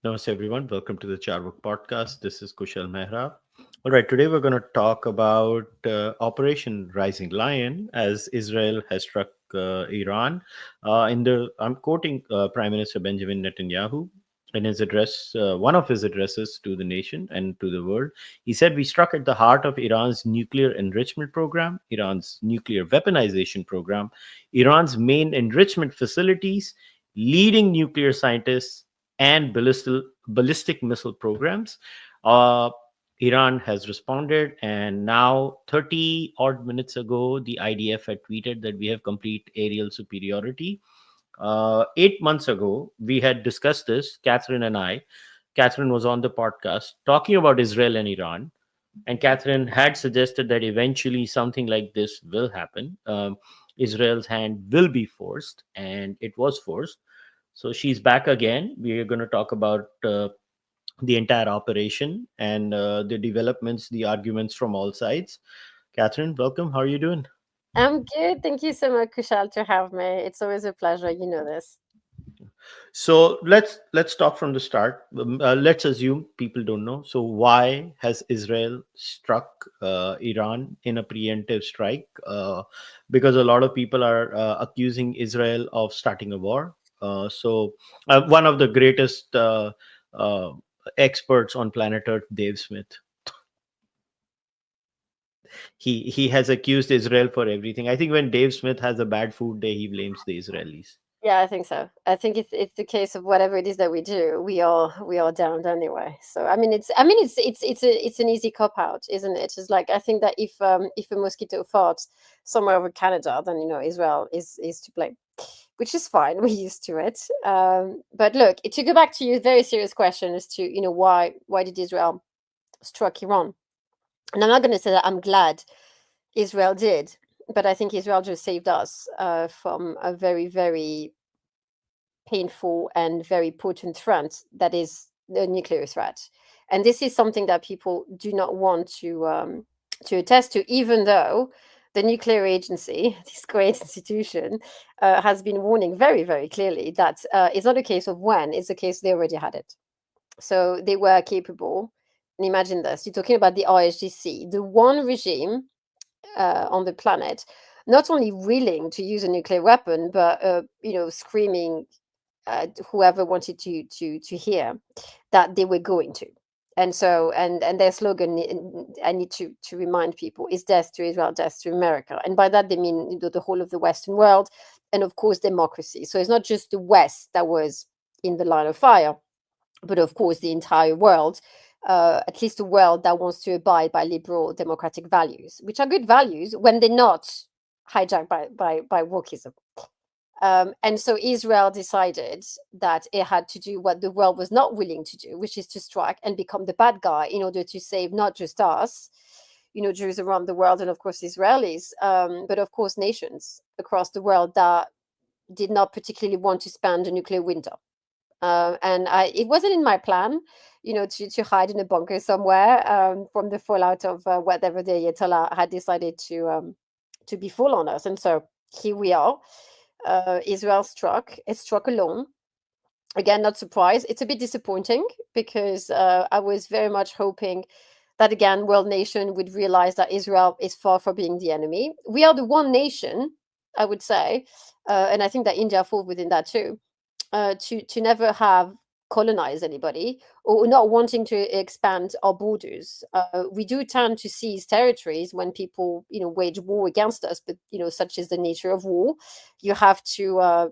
Namaste, everyone. Welcome to the Cārvāka podcast. This is kushalmehra. All right, today we're going to talk about Operation Rising Lion as Israel has struck Iran. I'm quoting Prime Minister Benjamin Netanyahu in his address, one of his addresses to the nation and to the world. He said, "We struck at the heart of Iran's nuclear enrichment program, Iran's nuclear weaponization program, Iran's main enrichment facilities, leading nuclear scientists, and ballistic missile programs." Uh, Iran has responded, and now 30 odd minutes ago, the IDF had tweeted that we have complete aerial superiority. 8 months ago, we had discussed this, Catherine and I. Catherine was on the podcast talking about Israel and Iran, and Catherine had suggested that eventually something like this will happen. Israel's hand will be forced, and it was forced. So she's back again. We are going to talk about the entire operation and the developments, the arguments from all sides. Catherine, welcome. How are you doing? I'm good. Thank you so much, Kushal, to have me. It's always a pleasure. You know this. So let's talk from the start. Let's assume people don't know. So why has Israel struck Iran in a preemptive strike? Because a lot of people are accusing Israel of starting a war. One of the greatest uh, experts on planet Earth, Dave Smith, he has accused Israel for everything. I think when Dave Smith has a bad food day, he blames the Israelis. Yeah, I think so. I think it's the case of whatever it is that we do, we all downed anyway. So it's an easy cop out, isn't it? It's like I think that if a mosquito farts somewhere over Canada, then Israel is to blame, which is fine. We're used to it. But look, to go back to your very serious question as to why did Israel struck Iran? And I'm not going to say that I'm glad Israel did, but I think Israel just saved us from a very, very painful and very potent threat that is the nuclear threat. And this is something that people do not want to attest to, even though the nuclear agency, this great institution, has been warning very, very clearly that it's not a case of when; it's a case they already had it. So they were capable. And imagine this: you're talking about the ISGC, the one regime on the planet, not only willing to use a nuclear weapon, but screaming at whoever wanted to hear that they were going to. And so, and their slogan, I need to remind people, is "Death to Israel, death to America." And by that they mean the whole of the Western world, and of course democracy. So it's not just the West that was in the line of fire, but of course the entire world, at least a world that wants to abide by liberal democratic values, which are good values when they're not hijacked by wokeism. And so Israel decided that it had to do what the world was not willing to do, which is to strike and become the bad guy in order to save not just us, Jews around the world, and of course Israelis, but of course nations across the world that did not particularly want to spend a nuclear winter. It wasn't in my plan, to hide in a bunker somewhere from the fallout of whatever the Ayatollah had decided to be full on us. And so here we are. Israel struck. It struck alone. Again, not surprised. It's a bit disappointing because I was very much hoping that again, world nation would realize that Israel is far from being the enemy. We are the one nation, I would say, and I think that India falls within that too, to never have colonized anybody or not wanting to expand our borders. We do tend to seize territories when people, wage war against us, but such is the nature of war. You have to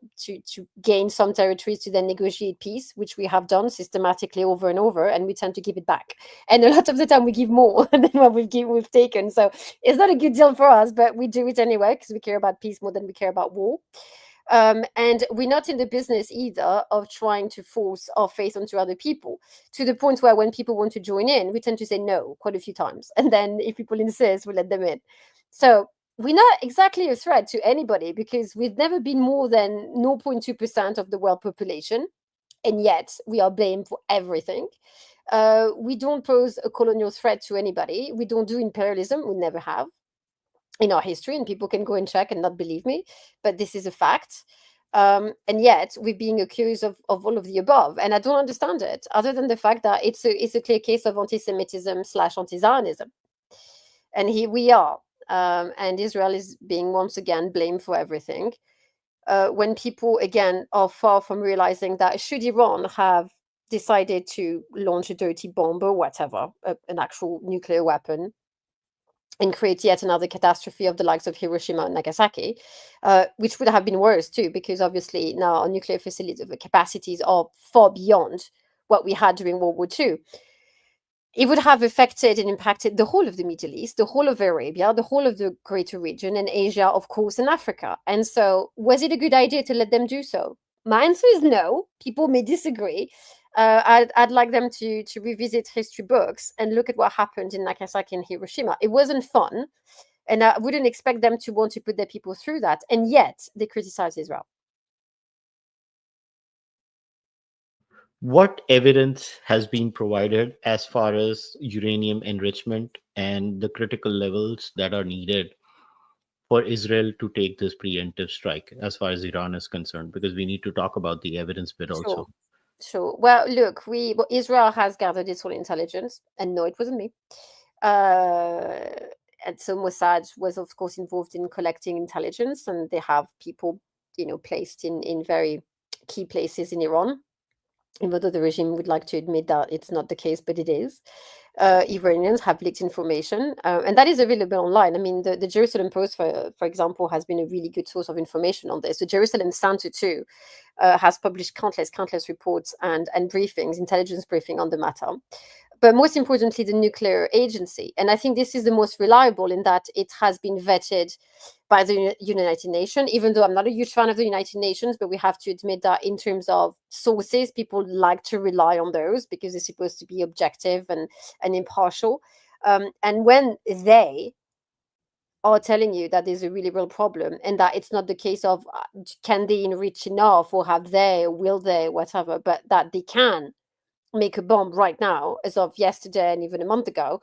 gain some territories to then negotiate peace, which we have done systematically over and over, and we tend to give it back. And a lot of the time, we give more than what we've taken. So it's not a good deal for us, but we do it anyway because we care about peace more than we care about war. And we're not in the business either of trying to force our faith onto other people, to the point where when people want to join in, we tend to say no quite a few times. And then if people insist, we let them in. So we're not exactly a threat to anybody because we've never been more than 0.2% of the world population. And yet we are blamed for everything. We don't pose a colonial threat to anybody. We don't do imperialism. We never have in our history, and people can go and check and not believe me, but this is a fact. And yet we're being accused of all of the above, and I don't understand it, other than the fact that it's a clear case of anti-Semitism slash anti-Zionism, and here we are, and Israel is being once again blamed for everything. When people again are far from realizing that should Iran have decided to launch a dirty bomb or whatever, an actual nuclear weapon, and create yet another catastrophe of the likes of Hiroshima and Nagasaki, which would have been worse too, because obviously now our nuclear facilities capacities are far beyond what we had during World War II. It would have affected and impacted the whole of the Middle East, the whole of Arabia, the whole of the greater region, and Asia, of course, and Africa. And so, was it a good idea to let them do so? My answer is no. People may disagree. I'd like them to revisit history books and look at what happened in Nagasaki and Hiroshima. It wasn't fun, and I wouldn't expect them to want to put their people through that. And yet, they criticize Israel. What evidence has been provided as far as uranium enrichment and the critical levels that are needed for Israel to take this preemptive strike as far as Iran is concerned? Because we need to talk about the evidence bit Sure. also. Sure. Well, look, Israel has gathered its own intelligence, and no, it wasn't me. Uh, and so Mossad was, of course, involved in collecting intelligence, and they have people, placed in very key places in Iran, even though the regime would like to admit that it's not the case, but it is. Iranians have leaked information, and that is available online. I mean, the Jerusalem Post, for example, has been a really good source of information on this. The Jerusalem Center, too, has published countless reports and briefings, intelligence briefing on the matter. But most importantly, the nuclear agency. And I think this is the most reliable in that it has been vetted by the United Nations, even though I'm not a huge fan of the United Nations, but we have to admit that in terms of sources, people like to rely on those because they're supposed to be objective and impartial. And when they are telling you that there's a really real problem and that it's not the case of can they enrich enough or have they, or will they, whatever, but that they can make a bomb right now, as of yesterday and even a month ago,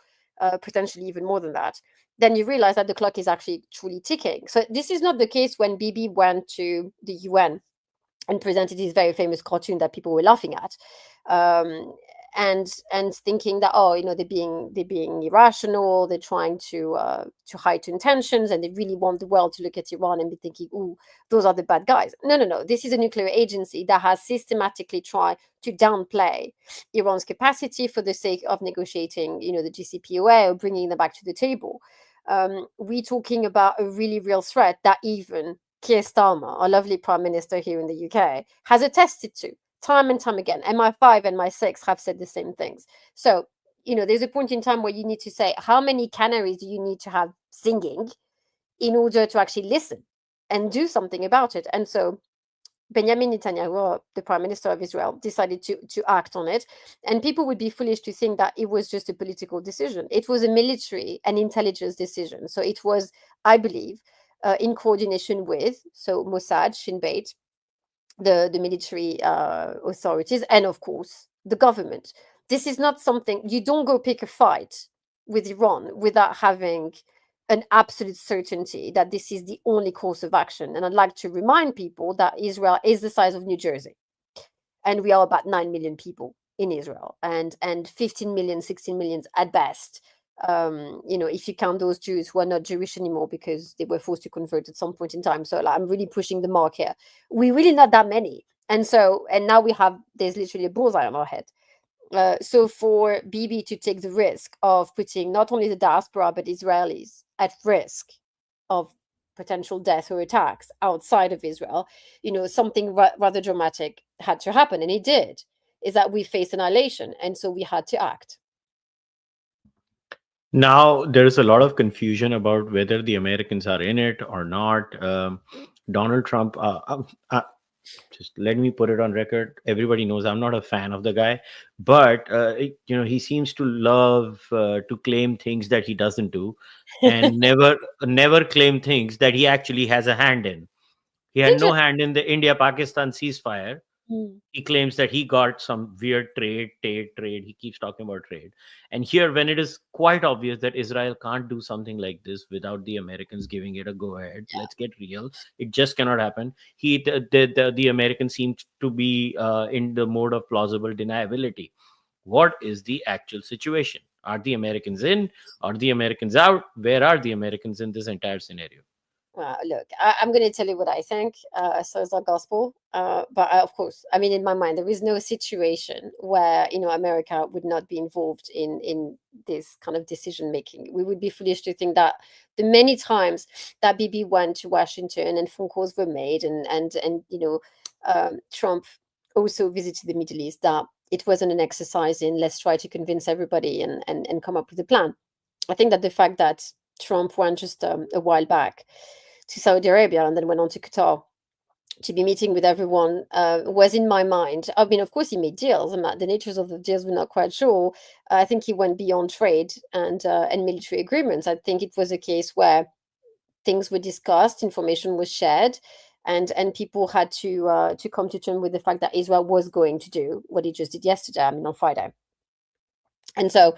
potentially even more than that, then you realize that the clock is actually truly ticking. So this is not the case when Bibi went to the UN and presented his very famous cartoon that people were laughing at, and thinking that they're being irrational, they're trying to hide intentions, and they really want the world to look at Iran and be thinking, "Ooh, those are the bad guys." No. This is a nuclear agency that has systematically tried to downplay Iran's capacity for the sake of negotiating, the JCPOA or bringing them back to the table. We're talking about a really real threat that even Keir Starmer, our lovely Prime Minister here in the UK, has attested to time and time again. MI5 and MI6 have said the same things. So, there's a point in time where you need to say, how many canaries do you need to have singing in order to actually listen and do something about it? And so Benjamin Netanyahu, the Prime Minister of Israel, decided to act on it. And people would be foolish to think that it was just a political decision. It was a military and intelligence decision. So it was, I believe, in coordination with Mossad, Shin Bet, the military authorities, and of course the government. This is not something you don't go pick a fight with Iran without having an absolute certainty that this is the only course of action. And I'd like to remind people that Israel is the size of New Jersey, and we are about 9 million people in Israel, and 15 million, 16 million at best. If you count those Jews who are not Jewish anymore because they were forced to convert at some point in time. So I'm really pushing the mark here. We're really not that many. And now there's literally a bullseye on our head. So for Bibi to take the risk of putting not only the diaspora but Israelis at risk of potential death or attacks outside of Israel, something rather dramatic had to happen, and it did. Is that we faced annihilation, and so we had to act. Now, there is a lot of confusion about whether the Americans are in it or not. Donald Trump, just let me put it on record. Everybody knows I'm not a fan of the guy, but he seems to love to claim things that he doesn't do, and never claim things that he actually has a hand in. He had Did no you? hand in the India-Pakistan ceasefire. Mm. He claims that he got some weird trade. He keeps talking about trade. And here, when it is quite obvious that Israel can't do something like this without the Americans giving it a go ahead, let's get real. It just cannot happen. The Americans seem to be in the mode of plausible deniability. What is the actual situation? Are the Americans in? Are the Americans out? Where are the Americans in this entire scenario? Well, look, I'm going to tell you what I think. So it's not gospel, but of course, I mean, in my mind, there is no situation where America would not be involved in this kind of decision making. We would be foolish to think that the many times that Bibi went to Washington and phone calls were made, and Trump also visited the Middle East, that it wasn't an exercise in let's try to convince everybody and come up with a plan. I think that the fact that Trump went just a while back to Saudi Arabia and then went on to Qatar to be meeting with everyone was in my mind. I mean, of course, he made deals, and the natures of the deals we're not quite sure. I think he went beyond trade and military agreements. I think it was a case where things were discussed, information was shared, and people had to come to terms with the fact that Israel was going to do what he just did yesterday. I mean, on Friday. And so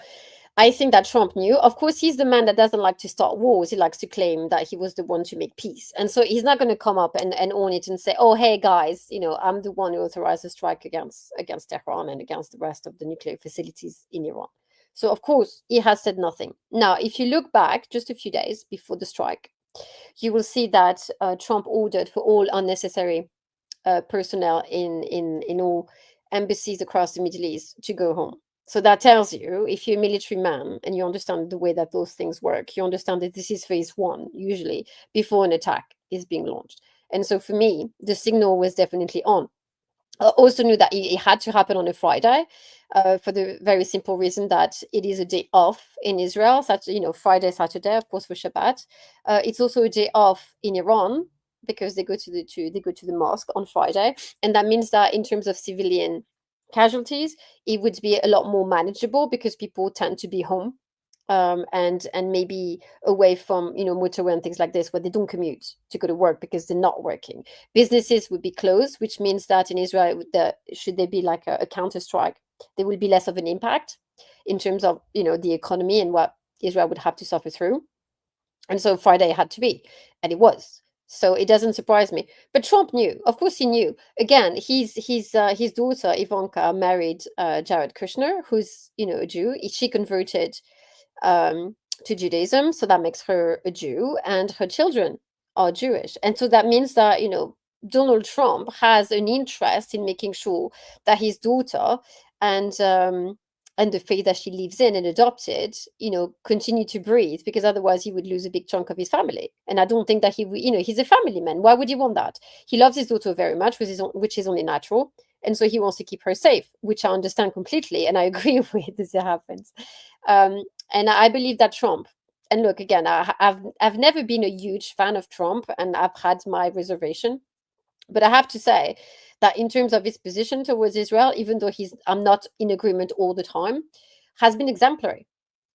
I think that Trump knew. Of course, he's the man that doesn't like to start wars. He likes to claim that he was the one to make peace. And so he's not going to come up and own it and say, oh, hey, guys, I'm the one who authorized the strike against Tehran and against the rest of the nuclear facilities in Iran. So, of course, he has said nothing. Now, if you look back just a few days before the strike, you will see that Trump ordered for all unnecessary personnel in all embassies across the Middle East to go home. So that tells you, if you're a military man and you understand the way that those things work, you understand that this is phase one, usually, before an attack is being launched. And so for me, the signal was definitely on. I also knew that it had to happen on a Friday for the very simple reason that it is a day off in Israel, Friday, Saturday, of course, for Shabbat. It's also a day off in Iran because they go to the mosque on Friday. And that means that in terms of civilian casualties, it would be a lot more manageable because people tend to be home and maybe away from motorway and things like this where they don't commute to go to work because they're not working. Businesses would be closed, which means that in Israel, should there be like a counter strike, there will be less of an impact in terms of the economy and what Israel would have to suffer through. And so Friday had to be, and it was. So it doesn't surprise me. But Trump knew. Of course, he knew. Again, his daughter Ivanka married Jared Kushner, who's a Jew. She converted to Judaism, so that makes her a Jew, and her children are Jewish, and so that means that Donald Trump has an interest in making sure that his daughter and um, and the faith that she lives in and adopted, continue to breathe, because otherwise he would lose a big chunk of his family. And I don't think that he would, he's a family man. Why would he want that? He loves his daughter very much, which is only natural. And so he wants to keep her safe, which I understand completely. And I agree with this happens. And I believe that Trump, and look, again, I've never been a huge fan of Trump, and I've had my reservation. But I have to say that in terms of his position towards Israel, even though I'm not in agreement all the time, has been exemplary.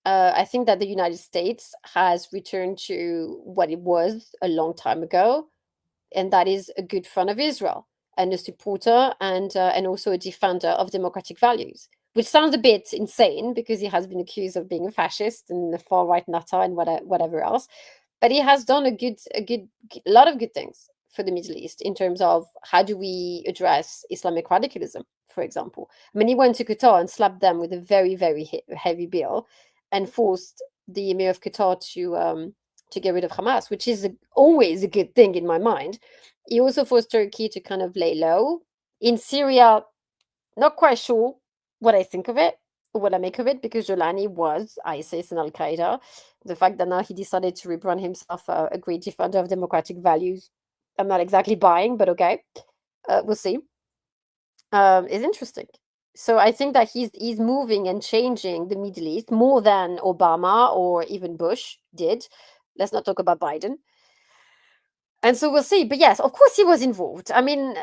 I think that the United States has returned to what it was a long time ago, and that is a good friend of Israel and a supporter and also a defender of democratic values. Which sounds a bit insane because he has been accused of being a fascist and a far right nutter and whatever else, but he has done a lot of good things for the Middle East in terms of how do we address Islamic radicalism, for example. I mean, he went to Qatar and slapped them with a very, very heavy bill and forced the Emir of Qatar to get rid of Hamas, which is always a good thing in my mind. He also forced Turkey to kind of lay low. In Syria, not quite sure what I think of it, or what I make of it, because Jolani was ISIS and Al Qaeda. The fact that now he decided to rebrand himself a great defender of democratic values, I'm not exactly buying, but okay, we'll see. Is interesting. So I think that he's moving and changing the Middle East more than Obama or even Bush did. Let's not talk about Biden. And so we'll see. But yes, of course he was involved. I mean,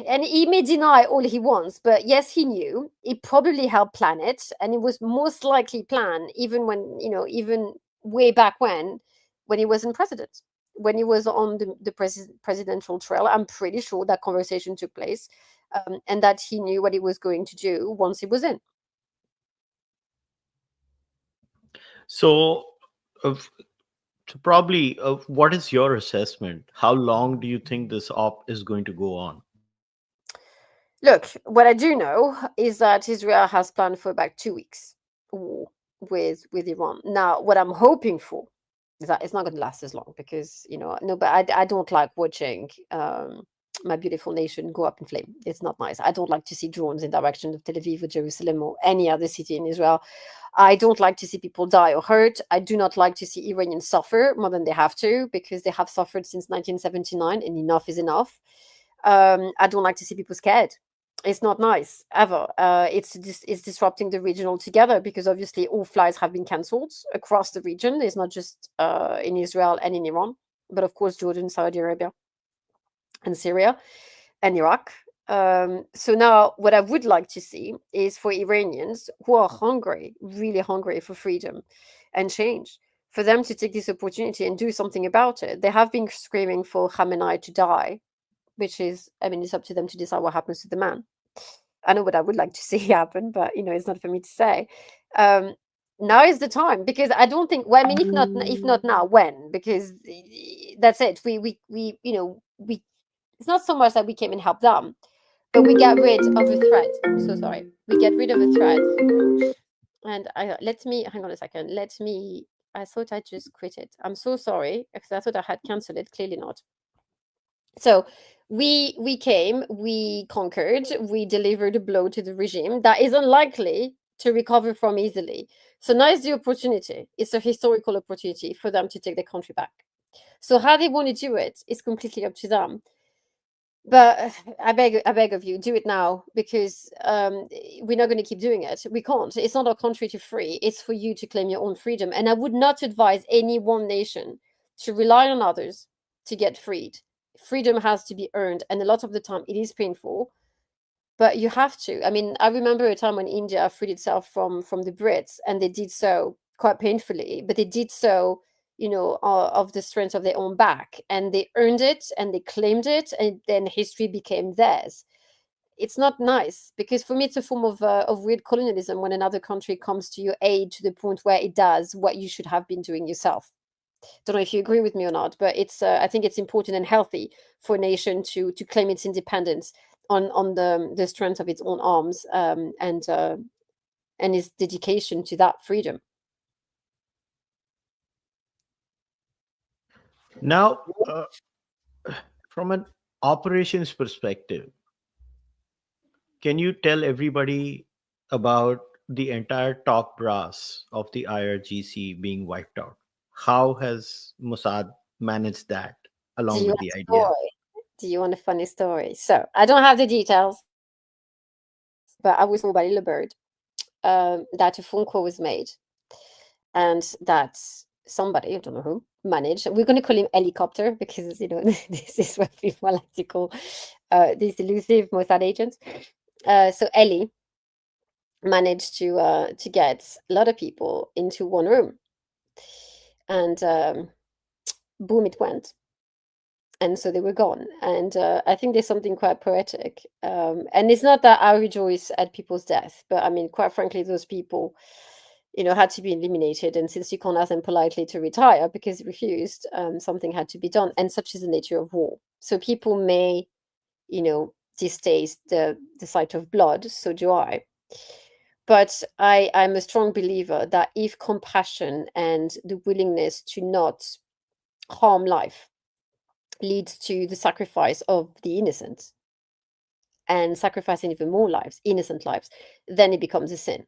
and he may deny all he wants, but yes, he knew. He probably helped plan it, and it was most likely planned even when, even way back when he wasn't president, when he was on the presidential trail, I'm pretty sure that conversation took place, and that he knew what he was going to do once he was in. So, probably, what is your assessment? How long do you think this op is going to go on? Look, what I do know is that Israel has planned for about 2 weeks war with Iran. Now, what I'm hoping for is that it's not going to last as long, because no, but I don't like watching my beautiful nation go up in flame. It's not nice. I don't like to see drones in direction of Tel Aviv or Jerusalem or any other city in Israel. I don't like to see people die or hurt. I do not like to see Iranians suffer more than they have to, because they have suffered since 1979, and enough is enough. I don't like to see people scared. It's not nice ever. It's disrupting the region altogether, because obviously all flights have been cancelled across the region. It's not just in Israel and in Iran, but of course Jordan, Saudi Arabia, and Syria, and Iraq. So now what I would like to see is for Iranians who are hungry, really hungry for freedom and change, for them to take this opportunity and do something about it. They have been screaming for Khamenei to die, which is, I mean, it's up to them to decide what happens to the man. I know what I would like to see happen, but it's not for me to say. Now is the time, because I don't think. Well, I mean, if not now, when? Because that's it. We. It's not so much that we came and helped them, but we got rid of a threat. I'm so sorry. We get rid of a threat, and let me hang on a second. Let me. I thought I just quit it. I'm so sorry, because I thought I had cancelled it. Clearly not. So we came, we conquered, we delivered a blow to the regime that is unlikely to recover from easily. So now is the opportunity. It's a historical opportunity for them to take the country back. So how they want to do it is completely up to them. But I beg of you, do it now, because we're not going to keep doing it. We can't. It's not our country to free. It's for you to claim your own freedom. And I would not advise any one nation to rely on others to get freed. Freedom has to be earned, and a lot of the time it is painful, but you have to. I mean, I remember a time when India freed itself from the Brits, and they did so quite painfully, but they did so, of the strength of their own back, and they earned it, and they claimed it, and then history became theirs. It's not nice, because for me it's a form of weird colonialism when another country comes to your aid to the point where it does what you should have been doing yourself. Don't know if you agree with me or not, but it's I think it's important and healthy for a nation to claim its independence on the strength of its own arms, and its dedication to that freedom. Now, from an operations perspective, can you tell everybody about the entire top brass of the IRGC being wiped out? How has Mossad managed that Do along you with want the a idea? story? Do you want a funny story? So I don't have the details, but I was told by Little Bird that a phone call was made, and that somebody, I don't know who, managed. We're going to call him Helicopter, because this is what people like to call these elusive Mossad agents. So Ellie managed to get a lot of people into one room, and boom, it went. And so they were gone. And I think there's something quite poetic. And it's not that I rejoice at people's death, but I mean, quite frankly, those people, had to be eliminated. And since you can't ask them politely to retire because they refused, something had to be done. And such is the nature of war. So people may, distaste the sight of blood. So do I. But I'm a strong believer that if compassion and the willingness to not harm life leads to the sacrifice of the innocent, and sacrificing even more lives, innocent lives, then it becomes a sin.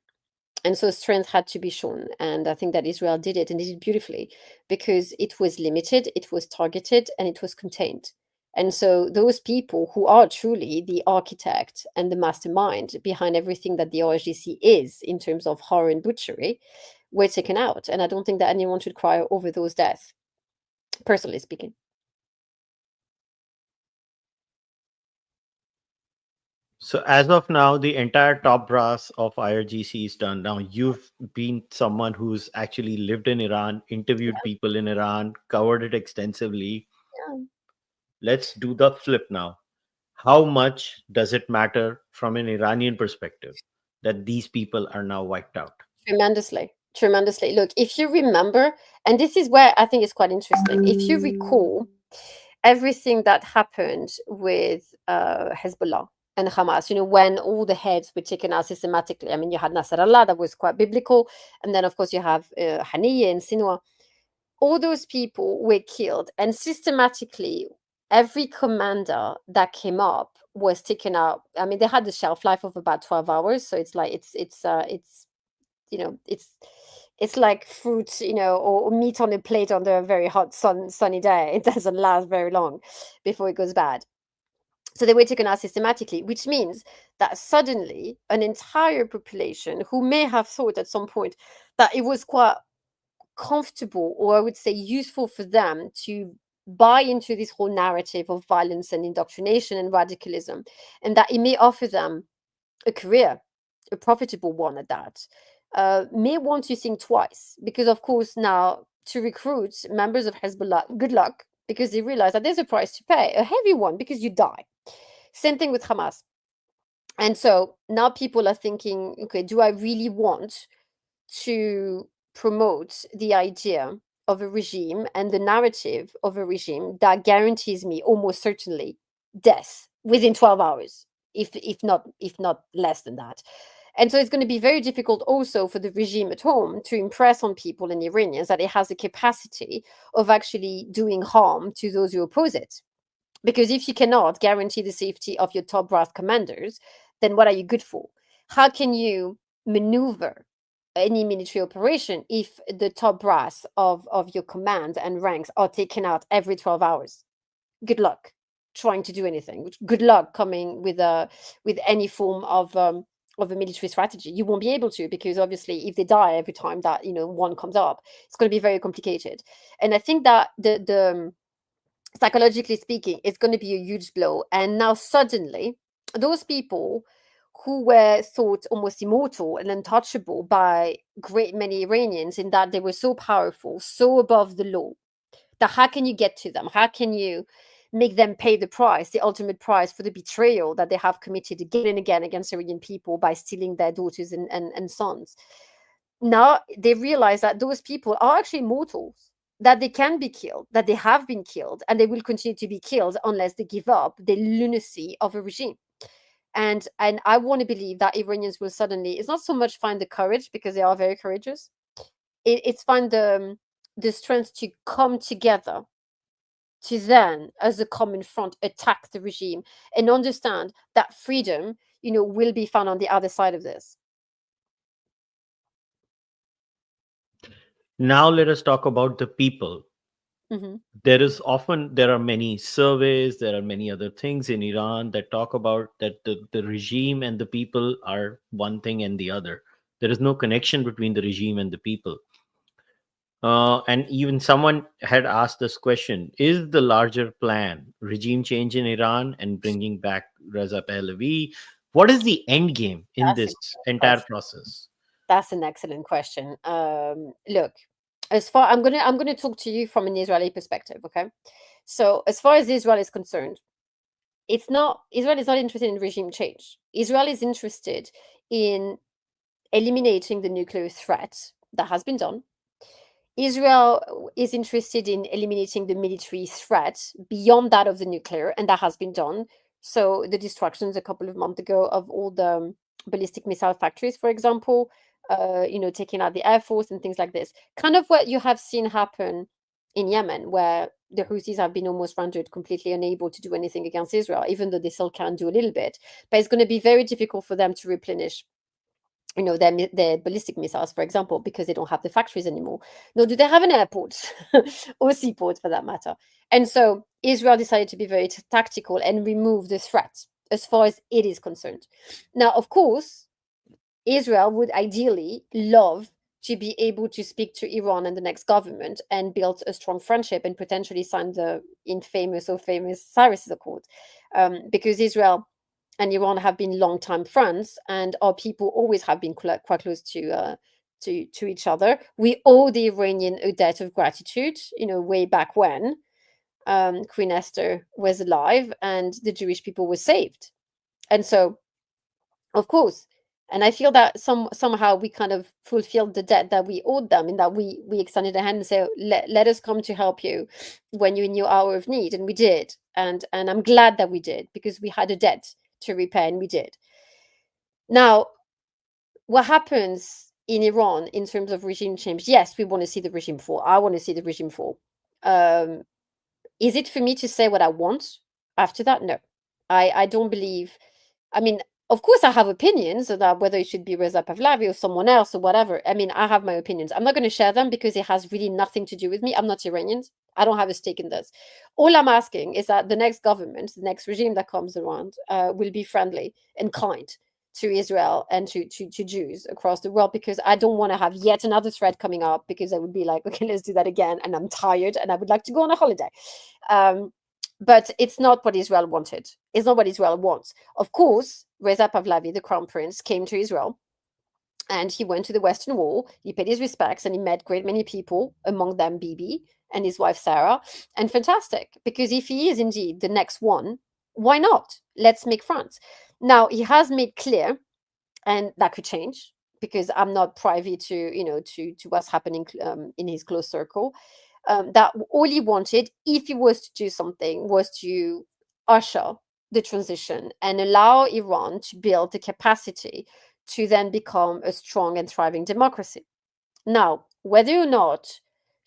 And so strength had to be shown. And I think that Israel did it, and did it beautifully, because it was limited, it was targeted, and it was contained. And so those people who are truly the architect and the mastermind behind everything that the RSGC is in terms of horror and butchery were taken out. And I don't think that anyone should cry over those deaths, personally speaking. So as of now, the entire top brass of IRGC is done. Now you've been someone who's actually lived in Iran, interviewed people in Iran, covered it extensively. Yeah. Let's do the flip now. How much does it matter from an Iranian perspective that these people are now wiped out? Tremendously, tremendously. Look, if you remember, and this is where I think it's quite interesting, if you recall everything that happened with Hezbollah and Hamas, when all the heads were taken out systematically. I mean, you had Nasrallah, that was quite biblical. And then, of course, you have Haniyeh and Sinwar. All those people were killed. And systematically, every commander that came up was taken out. I mean, they had the shelf life of about 12 hours. So it's like, it's you know it's like fruit, or meat on a plate under a very hot sunny day. It doesn't last very long before it goes bad. So they were taken out systematically, which means that suddenly an entire population who may have thought at some point that it was quite comfortable, or I would say useful for them to buy into this whole narrative of violence and indoctrination and radicalism, and that it may offer them a career, a profitable one at that, may want to think twice. Because, of course, now to recruit members of Hezbollah, good luck, because they realize that there's a price to pay, a heavy one, because you die. Same thing with Hamas. And so now people are thinking, okay, do I really want to promote the idea of a regime and the narrative of a regime that guarantees me almost certainly death within 12 hours, if not less than that? And so it's going to be very difficult also for the regime at home to impress on people and Iranians that it has the capacity of actually doing harm to those who oppose it. Because if you cannot guarantee the safety of your top brass commanders, then what are you good for? How can you maneuver any military operation if the top brass of your command and ranks are taken out every 12 hours? Good luck trying to do anything. Good luck coming with any form of a military strategy. You won't be able to, because obviously if they die every time that one comes up, it's going to be very complicated. And I think that the psychologically speaking, it's going to be a huge blow. And now suddenly, those people who were thought almost immortal and untouchable by great many Iranians, in that they were so powerful, so above the law, that how can you get to them? How can you make them pay the price, the ultimate price for the betrayal that they have committed again and again against Iranian people by stealing their daughters and sons? Now they realize that those people are actually mortals, that they can be killed, that they have been killed, and they will continue to be killed unless they give up the lunacy of a regime. And I want to believe that Iranians will suddenly, it's not so much find the courage, because they are very courageous. It's find the strength to come together to then, as a common front, attack the regime, and understand that freedom, will be found on the other side of this. Now let us talk about the people. Hmm. There are many surveys, there are many other things in Iran that talk about that the regime and the people are one thing and the other. There is no connection between the regime and the people. And even someone had asked this question: is the larger plan regime change in Iran and bringing back Reza Pahlavi? What is the end game in That's a this good entire question. process? That's an excellent question. Look, as far I'm gonna talk to you from an Israeli perspective, okay? So as far as Israel is concerned, Israel is not interested in regime change. Israel is interested in eliminating the nuclear threat. That has been done. Israel is interested in eliminating the military threat beyond that of the nuclear, and that has been done. So the destructions a couple of months ago of all the ballistic missile factories, for example, taking out the air force and things like this, kind of what you have seen happen in Yemen, where the Houthis have been almost rendered completely unable to do anything against Israel, even though they still can do a little bit. But it's going to be very difficult for them to replenish their ballistic missiles, for example, because they don't have the factories anymore. Nor do they have an airport or seaport, for that matter. And so Israel decided to be very tactical and remove the threat as far as it is concerned. Now, of course, Israel would ideally love to be able to speak to Iran and the next government and build a strong friendship and potentially sign the infamous or famous Cyrus Accord, because Israel and Iran have been long-time friends, and our people always have been quite close to each other. We owe the Iranian a debt of gratitude, way back when Queen Esther was alive and the Jewish people were saved. And so, of course, and I feel that somehow we kind of fulfilled the debt that we owed them, in that we extended a hand and said, let us come to help you when you're in your hour of need, and we did. And I'm glad that we did, because we had a debt to repay, and we did. Now, what happens in Iran in terms of regime change? Yes, we want to see the regime fall. I want to see the regime fall. Is it for me to say what I want after that? No. I don't believe. I mean, of course, I have opinions about whether it should be Reza Pahlavi or someone else or whatever. I mean, I have my opinions. I'm not going to share them because it has really nothing to do with me. I'm not Iranian. I don't have a stake in this. All I'm asking is that the next government, the next regime that comes around, will be friendly and kind to Israel and to Jews across the world, because I don't want to have yet another threat coming up, because I would be like, okay, let's do that again. And I'm tired and I would like to go on a holiday. But it's not what Israel wanted. It's not what Israel wants. Of course, Reza Pahlavi, the crown prince, came to Israel and he went to the Western Wall. He paid his respects and he met great many people, among them Bibi and his wife Sarah. And fantastic, because if he is indeed the next one, why not? Let's make friends. Now, he has made clear, and that could change because I'm not privy to what's happening in his close circle. That all he wanted, if he was to do something, was to usher the transition and allow Iran to build the capacity to then become a strong and thriving democracy. Now, whether or not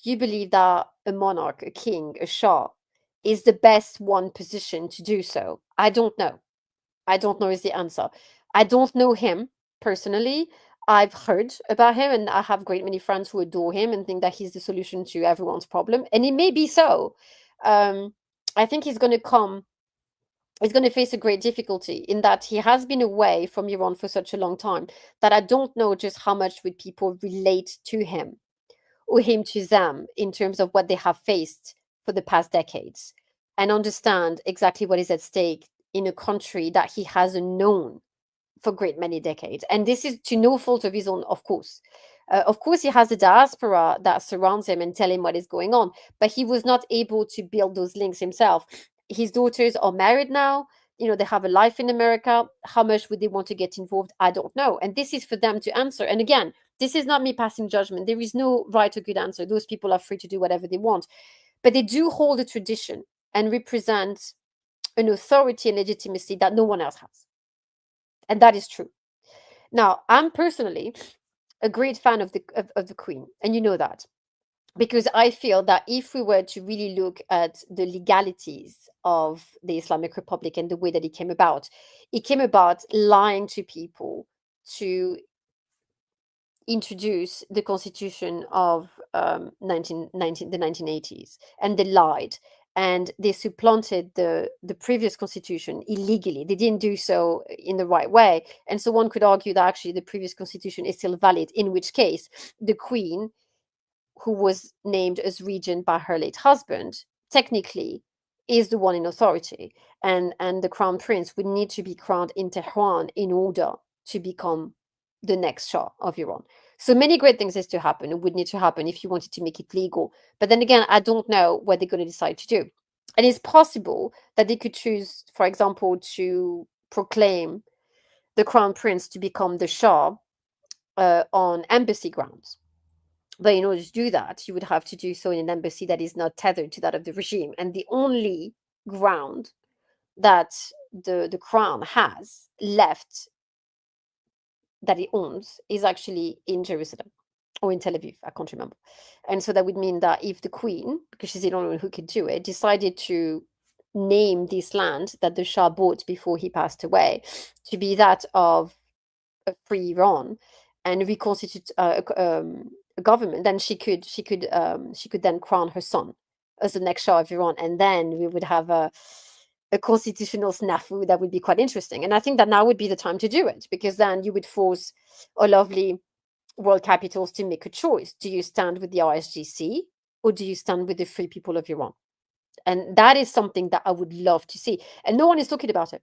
you believe that a monarch, a king, a shah is the best one positioned to do so, I don't know. I don't know is the answer. I don't know him personally. I've heard about him, and I have great many friends who adore him and think that he's the solution to everyone's problem. And it may be so. I think he's going to face a great difficulty in that he has been away from Iran for such a long time that I don't know just how much would people relate to him or him to them in terms of what they have faced for the past decades, and understand exactly what is at stake in a country that he hasn't known for great many decades. And this is to no fault of his own, of course. Of course, he has the diaspora that surrounds him and tell him what is going on, but he was not able to build those links himself. His daughters are married now. They have a life in America. How much would they want to get involved? I don't know. And this is for them to answer. And again, this is not me passing judgment. There is no right or good answer. Those people are free to do whatever they want. But they do hold a tradition and represent an authority and legitimacy that no one else has. And that is true. Now, I'm personally a great fan of the Queen, and you know that, because I feel that if we were to really look at the legalities of the Islamic Republic and the way that it came about lying to people to introduce the constitution of the 1980s, and they lied and they supplanted the previous constitution illegally. They didn't do so in the right way, and so one could argue that actually the previous constitution is still valid, in which case the Queen, who was named as regent by her late husband, technically is the one in authority, and the crown prince would need to be crowned in Tehran in order to become the next Shah of Iran. So many great things is to happen. It would need to happen if you wanted to make it legal. But then again, I don't know what they're going to decide to do. And it's possible that they could choose, for example, to proclaim the crown prince to become the Shah on embassy grounds. But in order to do that, you would have to do so in an embassy that is not tethered to that of the regime. And the only ground that the crown has left that it owns is actually in Jerusalem or in Tel Aviv. I can't remember. And so that would mean that if the Queen, because she's the only one who could do it, decided to name this land that the Shah bought before he passed away to be that of a free Iran and reconstitute a government, then she could then crown her son as the next Shah of Iran, and then we would have a constitutional snafu that would be quite interesting. And I think that now would be the time to do it, because then you would force our lovely world capitals to make a choice. Do you stand with the RSGC or do you stand with the free people of Iran? And that is something that I would love to see. And no one is talking about it.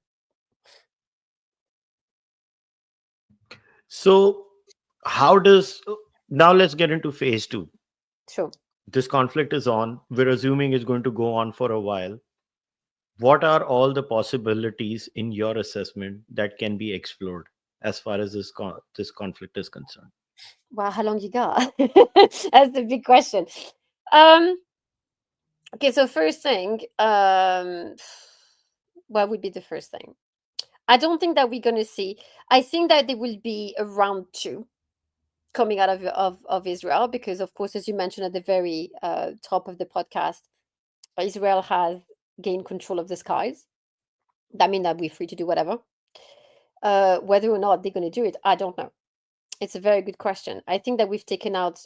So, how does now let's get into phase two. Sure. This conflict is on. We're assuming it's going to go on for a while. What are all the possibilities in your assessment that can be explored as far as this conflict is concerned? Wow, how long you got? That's the big question. Um, okay, so first thing, what would be the first thing? I don't think that we're gonna see. I think that there will be a round two coming out of Israel because, of course, as you mentioned at the very top of the podcast, Israel has gained control of the skies. That means that we're free to do whatever. Whether or not they're going to do it, I don't know. It's a very good question. I think that we've taken out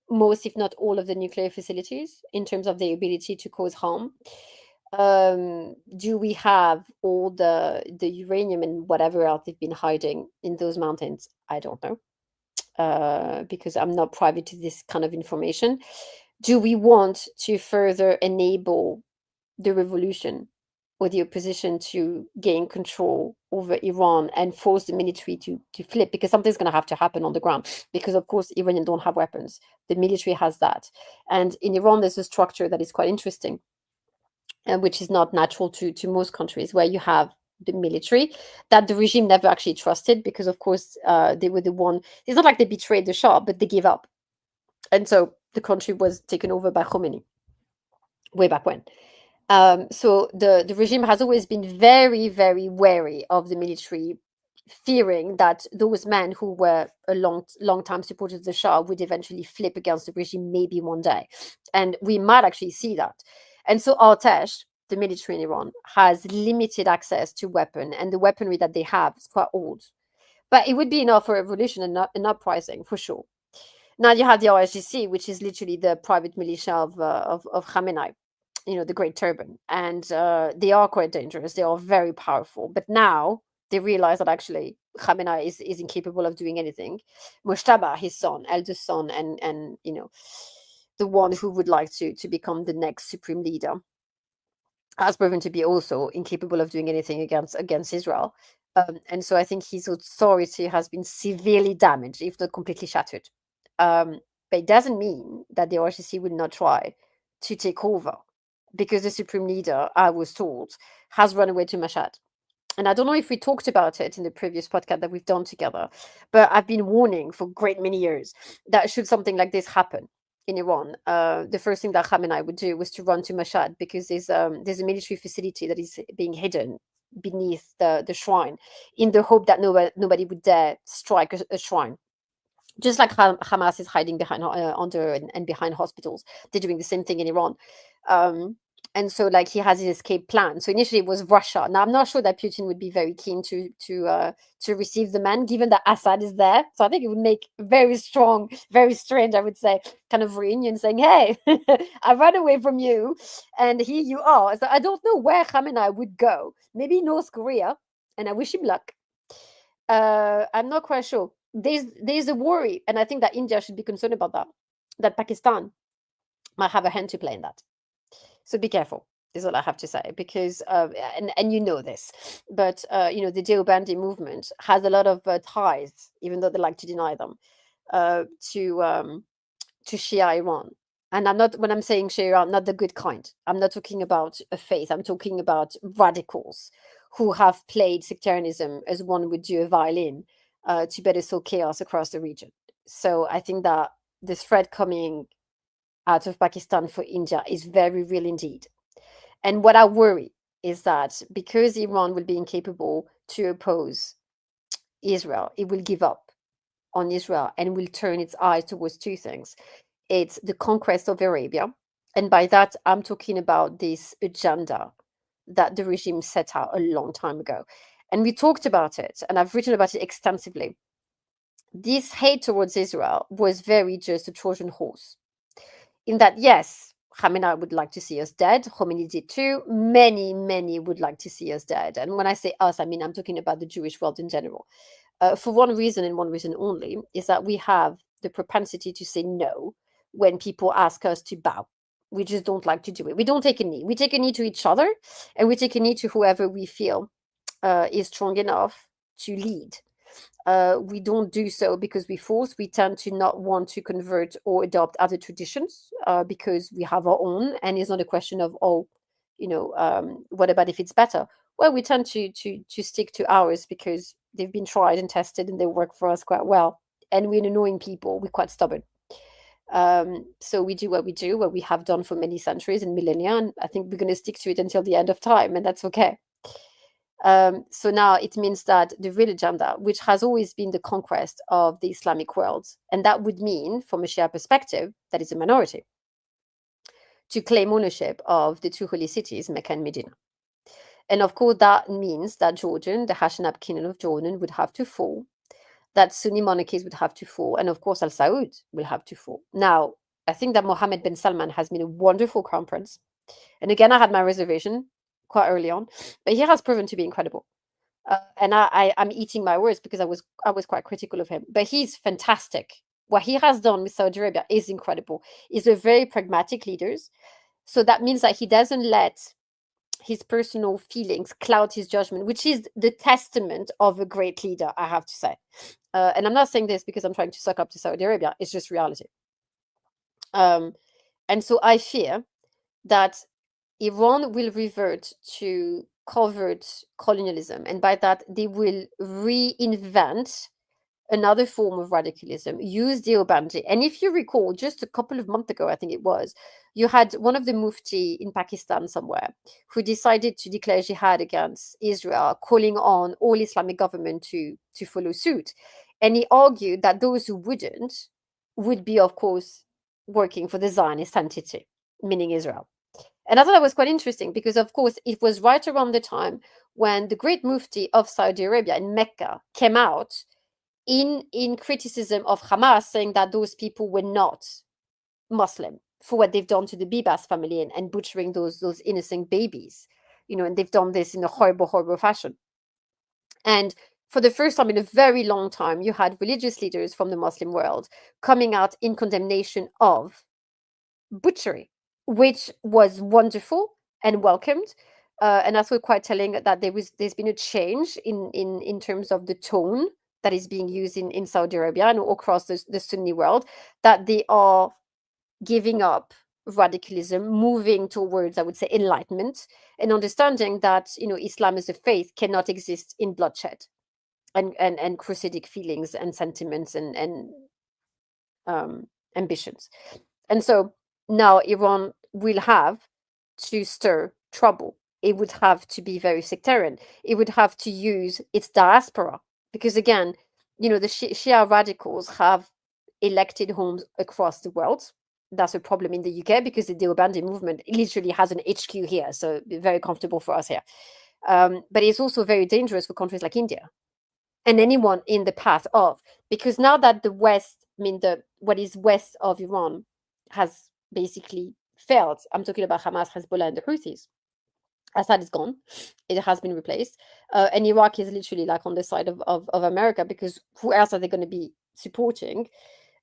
most, if not all, of the nuclear facilities in terms of their ability to cause harm. Do we have all the uranium and whatever else they've been hiding in those mountains? I don't know, because I'm not privy to this kind of information. Do we want to further enable the revolution or the opposition to gain control over Iran and force the military to flip? Because something's going to have to happen on the ground. Because, of course, Iranians don't have weapons. The military has that. And in Iran, there's a structure that is quite interesting, which is not natural to most countries, where you have the military that the regime never actually trusted because, of course, they were the one. It's not like they betrayed the Shah, but they gave up. And so the country was taken over by Khomeini way back when. So the regime has always been very, very wary of the military, fearing that those men who were a long time supporters of the Shah would eventually flip against the regime maybe one day. And we might actually see that. And so Artesh, the military in Iran, has limited access to weapon, and the weaponry that they have is quite old. But it would be enough for a revolution and not an uprising, for sure. Now you have the RSGC, which is literally the private militia of Khamenei, the Great Turban, and they are quite dangerous. They are very powerful, but now they realize that actually Khamenei is incapable of doing anything. Mushtaba, his son, eldest son, and the one who would like to become the next supreme leader, has proven to be also incapable of doing anything against Israel. And so I think his authority has been severely damaged, if not completely shattered. But it doesn't mean that the RCC will not try to take over, because the supreme leader, I was told, has run away to Mashhad. And I don't know if we talked about it in the previous podcast that we've done together, but I've been warning for a great many years that should something like this happen in Iran, the first thing that Khamenei would do was to run to Mashhad, because there's a military facility that is being hidden beneath the shrine, in the hope that nobody would dare strike a shrine. Just like Hamas is hiding behind under and behind hospitals, they're doing the same thing in Iran. And so, like, he has his escape plan. So initially it was Russia. Now I'm not sure that Putin would be very keen to receive the man, given that Assad is there. So I think it would make very strong, very strange, I would say, kind of reunion, saying, "Hey, I ran away from you, and here you are." So I don't know where Khamenei would go. Maybe North Korea, and I wish him luck. I'm not quite sure. There's a worry, and I think that India should be concerned about that. That Pakistan might have a hand to play in that. So be careful. Is all I have to say, because and you know this, but the Deobandi movement has a lot of ties, even though they like to deny them, to Shia Iran. And I'm not, when I'm saying Shia Iran, not the good kind. I'm not talking about a faith. I'm talking about radicals who have played sectarianism as one would do a violin, to better sow chaos across the region. So I think that this threat coming out of Pakistan for India is very real indeed. And what I worry is that because Iran will be incapable to oppose Israel, it will give up on Israel and will turn its eyes towards two things. It's the conquest of Arabia. And by that, I'm talking about this agenda that the regime set out a long time ago. And we talked about it, and I've written about it extensively. This hate towards Israel was very just a Trojan horse. In that, yes, Khamenei would like to see us dead. Khomeini did too. Many, many would like to see us dead. And when I say us, I mean, I'm talking about the Jewish world in general. For one reason and one reason only, is that we have the propensity to say no when people ask us to bow. We just don't like to do it. We don't take a knee. We take a knee to each other, and we take a knee to whoever we feel is strong enough to lead. We don't do so because we force. We tend to not want to convert or adopt other traditions because we have our own, and it's not a question of what about if it's better? Well, we tend to stick to ours because they've been tried and tested and they work for us quite well. And we're annoying people. We're quite stubborn. So we do what we have done for many centuries and millennia, and I think we're going to stick to it until the end of time, and that's okay. So now it means that the real agenda, which has always been the conquest of the Islamic world, and that would mean, from a Shia perspective, that is a minority, to claim ownership of the two holy cities, Mecca and Medina. And of course, that means that Jordan, the Hashanab Kingdom of Jordan, would have to fall, that Sunni monarchies would have to fall, and of course, Al Saud will have to fall. Now, I think that Mohammed bin Salman has been a wonderful crown prince. And again, I had my reservation quite early on, but he has proven to be incredible. And I'm eating my words because I was quite critical of him, but he's fantastic. What he has done with Saudi Arabia is incredible. He's a very pragmatic leader, so that means that he doesn't let his personal feelings cloud his judgment, which is the testament of a great leader, I have to say. And I'm not saying this because I'm trying to suck up to Saudi Arabia. It's just reality. And so I fear that Iran will revert to covert colonialism, and by that they will reinvent another form of radicalism, use Deobandi. And if you recall, just a couple of months ago, I think it was, you had one of the mufti in Pakistan somewhere who decided to declare jihad against Israel, calling on all Islamic government to follow suit. And he argued that those who wouldn't would be, of course, working for the Zionist entity, meaning Israel. And I thought that was quite interesting because, of course, it was right around the time when the great mufti of Saudi Arabia in Mecca came out in criticism of Hamas, saying that those people were not Muslim for what they've done to the Bibas family and butchering those innocent babies, and they've done this in a horrible, horrible fashion. And for the first time in a very long time, you had religious leaders from the Muslim world coming out in condemnation of butchery, which was wonderful and welcomed. And that's quite telling that there's been a change in terms of the tone that is being used in Saudi Arabia and across the Sunni world, that they are giving up radicalism, moving towards, I would say, enlightenment, and understanding that Islam as a faith cannot exist in bloodshed and crusadic feelings and sentiments and ambitions. And so now Iran will have to stir trouble. It would have to be very sectarian. It would have to use its diaspora because, again, the Shia radicals have elected homes across the world. That's a problem in the UK because the Deobandi movement literally has an HQ here, so very comfortable for us here. But it's also very dangerous for countries like India and anyone in the path of, because now that the West, what is west of Iran has basically failed. I'm talking about Hamas, Hezbollah, and the Houthis. Assad is gone. It has been replaced. And Iraq is literally like on the side of America because who else are they going to be supporting?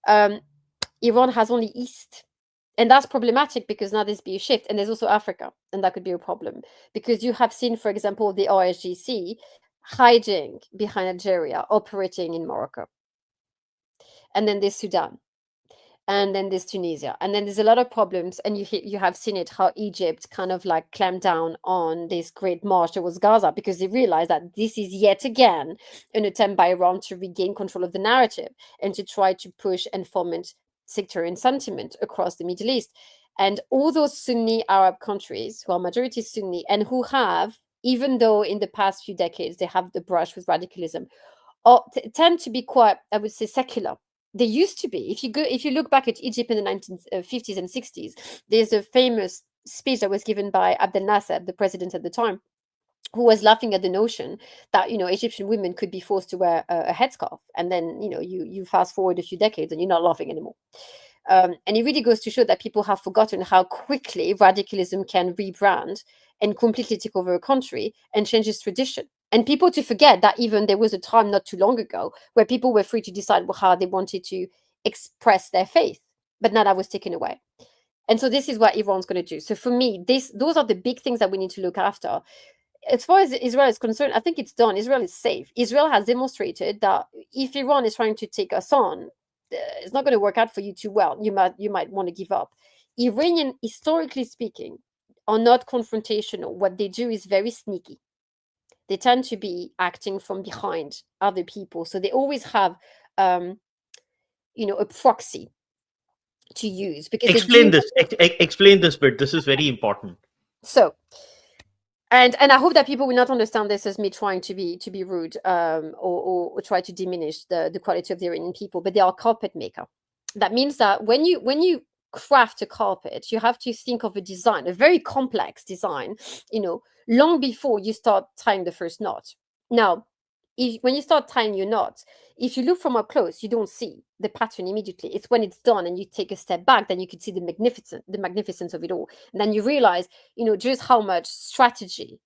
Iran has only East. And that's problematic because now there's be a shift. And there's also Africa. And that could be a problem. Because you have seen, for example, the RSGC hiding behind Algeria, operating in Morocco. And then there's Sudan. And then there's Tunisia. And then there's a lot of problems. And you have seen it, how Egypt kind of like clamped down on this great march towards Gaza because they realized that this is yet again an attempt by Iran to regain control of the narrative and to try to push and foment sectarian sentiment across the Middle East. And all those Sunni Arab countries who are majority Sunni and who have, even though in the past few decades they have the brush with radicalism, tend to be quite, I would say, secular. They used to be. If you look back at Egypt in the 1950s and 60s, there's a famous speech that was given by Abdel Nasser, the president at the time, who was laughing at the notion that Egyptian women could be forced to wear a headscarf, and then you fast forward a few decades and you're not laughing anymore. And it really goes to show that people have forgotten how quickly radicalism can rebrand and completely take over a country and change its tradition. And people to forget that even there was a time not too long ago where people were free to decide how they wanted to express their faith. But now that was taken away. And so this is what Iran's going to do. So for me, those are the big things that we need to look after. as far as Israel is concerned, I think it's done. Israel is safe. Israel has demonstrated that if Iran is trying to take us on, it's not going to work out for you too well. You might want to give up. Iranian, historically speaking, are not confrontational. What they do is very sneaky. They tend to be acting from behind other people, so they always have, um, a proxy to use because they Explain do. this. Explain this bit. This is very important. So, and I hope that people will not understand this as me trying to be rude, or try to diminish the quality of the Iranian people, but they are carpet maker. That means that when you craft a carpet, you have to think of a design, a very complex design, long before you start tying the first knot. Now, when you start tying your knots, if you look from up close, you don't see the pattern immediately. It's when it's done and you take a step back, then you can see the magnificence of it all. And then you realize, just how much strategy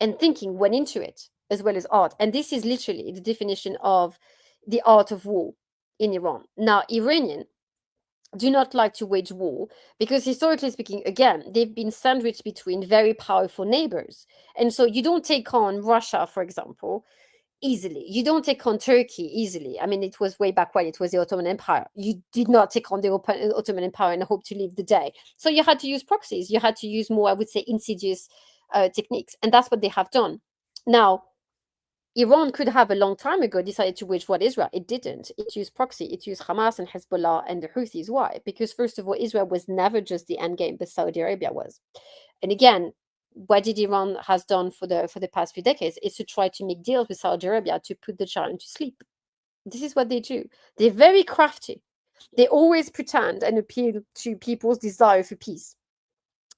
and thinking went into it, as well as art. And this is literally the definition of the art of war in Iran. Now, Iranian do not like to wage war because, historically speaking, again, they've been sandwiched between very powerful neighbors. And so you don't take on Russia, for example, easily. You don't take on Turkey easily. I mean, it was way back when it was the Ottoman Empire. You did not take on the Ottoman Empire and hope to leave the day. So you had to use proxies. You had to use more, I would say, insidious techniques. And that's what they have done. Now, Iran could have a long time ago decided to wage war Israel. It didn't. It used proxy. It used Hamas and Hezbollah and the Houthis. Why? Because, first of all, Israel was never just the end game, but Saudi Arabia was. And again, what did Iran has done for the past few decades is to try to make deals with Saudi Arabia to put the giant to sleep. This is what they do. They're very crafty. They always pretend and appeal to people's desire for peace,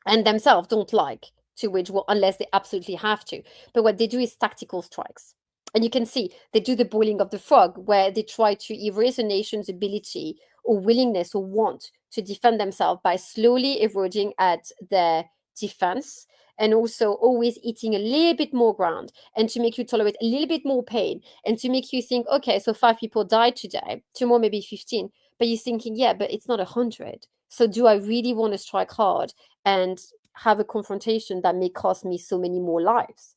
and themselves don't like to wage war unless they absolutely have to. But what they do is tactical strikes. And you can see they do the boiling of the frog, where they try to erase a nation's ability or willingness or want to defend themselves by slowly eroding at their defense, and also always eating a little bit more ground, and to make you tolerate a little bit more pain, and to make you think, okay, so 5 people died today, tomorrow maybe 15, but you're thinking, yeah, but it's not 100. So do I really want to strike hard and have a confrontation that may cost me so many more lives?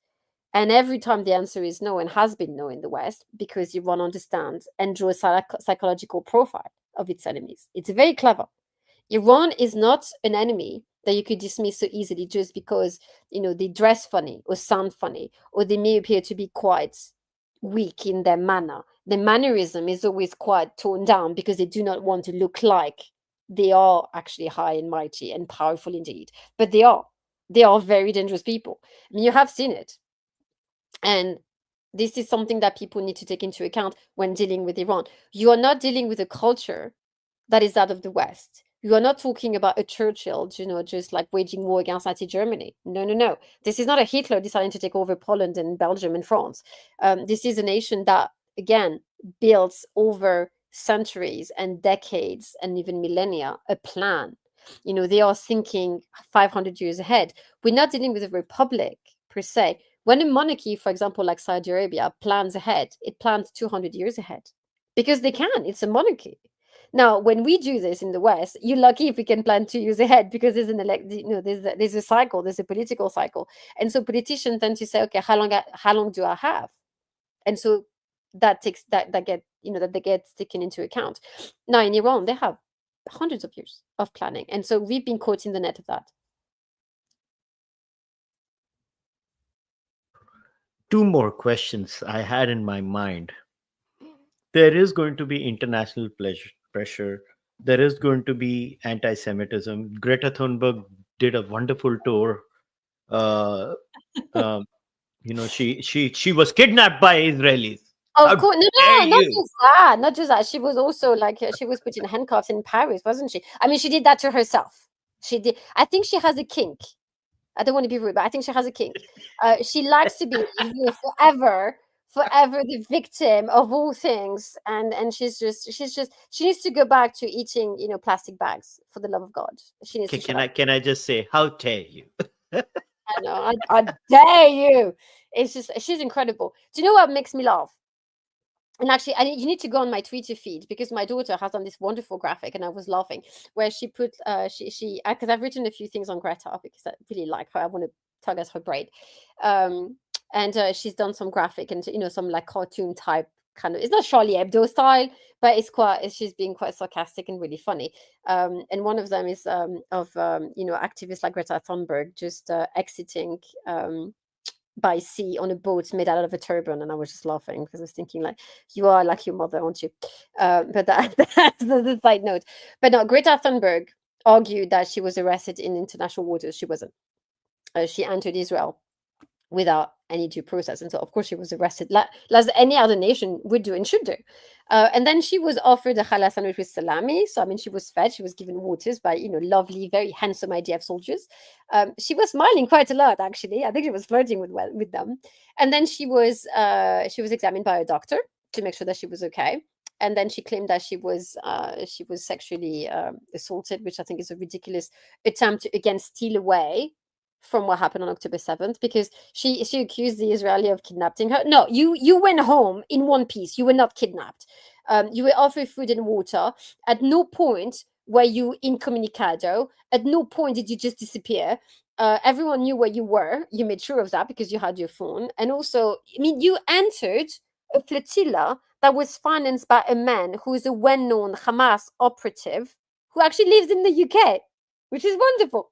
And every time the answer is no, and has been no in the West, because Iran understands and draws a psychological profile of its enemies. It's very clever. Iran is not an enemy that you could dismiss so easily just because, they dress funny or sound funny, or they may appear to be quite weak in their manner. The mannerism is always quite toned down because they do not want to look like they are actually high and mighty and powerful indeed. But they are. They are very dangerous people. I mean, you have seen it. And this is something that people need to take into account when dealing with Iran. You are not dealing with a culture that is out of the West. You are not talking about a Churchill, just like waging war against Nazi Germany. No, no, no. This is not a Hitler deciding to take over Poland and Belgium and France. This is a nation that, again, builds over centuries and decades and even millennia a plan. They are thinking 500 years ahead. We're not dealing with a republic per se. When a monarchy, for example, like Saudi Arabia, plans ahead, it plans 200 years ahead because they can. It's a monarchy. Now, when we do this in the West, you're lucky if we can plan 2 years ahead because there's there's a cycle, there's a political cycle, and so politicians tend to say, okay, how long do I have? And so that gets taken into account. Now in Iran, they have hundreds of years of planning, and so we've been caught in the net of that. Two more questions I had in my mind. There is going to be international pressure. There is going to be anti-Semitism. Greta Thunberg did a wonderful tour. Uh, um, she was kidnapped by Israelis. Of How course, no, dare no, not you? just that, not just that. She was also like she was put in handcuffs in Paris, wasn't she? I mean, she did that to herself. She did. I think she has a kink. I don't want to be rude, but I think she has a kink. She likes to be forever the victim of all things, and she needs to go back to eating, plastic bags, for the love of God. She needs to shut up. Can I just say, how dare you? I know. I dare you. It's just she's incredible. Do you know what makes me laugh? And actually, you need to go on my Twitter feed because my daughter has done this wonderful graphic, and I was laughing where she put because I've written a few things on Greta because I really like her. I want to tug at her braid. Um, and she's done some graphic and some like cartoon type kind of. It's not Charlie Hebdo style, but she's being quite sarcastic and really funny. And one of them is of activists like Greta Thunberg just exiting by sea on a boat made out of a turban, and I was just laughing because I was thinking like, you are like your mother, aren't you? But that's the side note. But no, Greta Thunberg argued that she was arrested in international waters. She wasn't. She entered Israel without any due process, and so of course she was arrested, as any other nation would do and should do. And then she was offered a challah sandwich with salami. So I mean, she was fed, she was given waters by lovely, very handsome IDF soldiers. She was smiling quite a lot, actually. I think she was flirting with them. And then she was examined by a doctor to make sure that she was okay. And then she claimed that she was sexually assaulted, which I think is a ridiculous attempt to again steal away from what happened on October 7th, because she accused the Israeli of kidnapping her. No, you went home in one piece. You were not kidnapped. You were offered food and water. At no point were you incommunicado. At no point did you just disappear. Everyone knew where you were. You made sure of that because you had your phone. And also, I mean, you entered a flotilla that was financed by a man who is a well-known Hamas operative who actually lives in the UK, which is wonderful.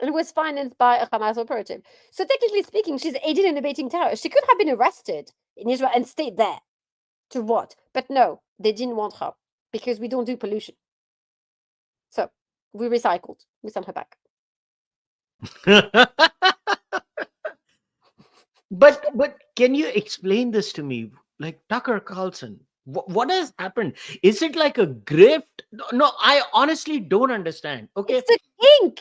And was financed by a Hamas operative. So technically speaking, she's aiding and abetting terror. She could have been arrested in Israel and stayed there. To what? But no, they didn't want her because we don't do pollution. So we recycled. We sent her back. But can you explain this to me? Like Tucker Carlson, what has happened? Is it like a grift? No, I honestly don't understand. Okay, it's a kink.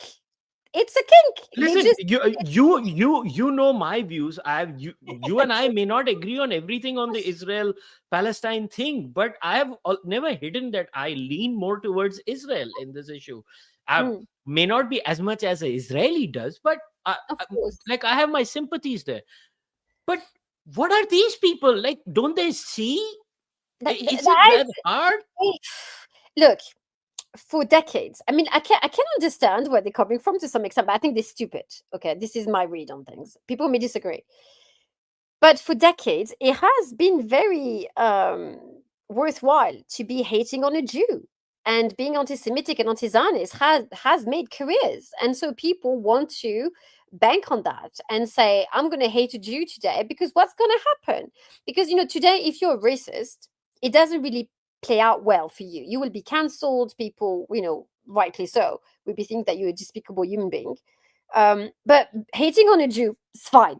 It's a kink. Listen, you know my views. You and I may not agree on everything on the Israel Palestine thing, but I have never hidden that I lean more towards Israel in this issue. I may not be as much as an Israeli does, but of course, like I have my sympathies there. But what are these people like? Don't they see? Is it that hard? Look, for decades. I mean, I can understand where they're coming from to some extent, but I think they're stupid. Okay, this is my read on things. People may disagree, but for decades, it has been very worthwhile to be hating on a Jew, and being anti-Semitic and anti-Zionist has made careers, and so people want to bank on that and say, I'm going to hate a Jew today because what's going to happen? Because today, if you're a racist, it doesn't really play out well for you. You will be cancelled. People, rightly so, will be thinking that you're a despicable human being. But hating on a Jew is fine.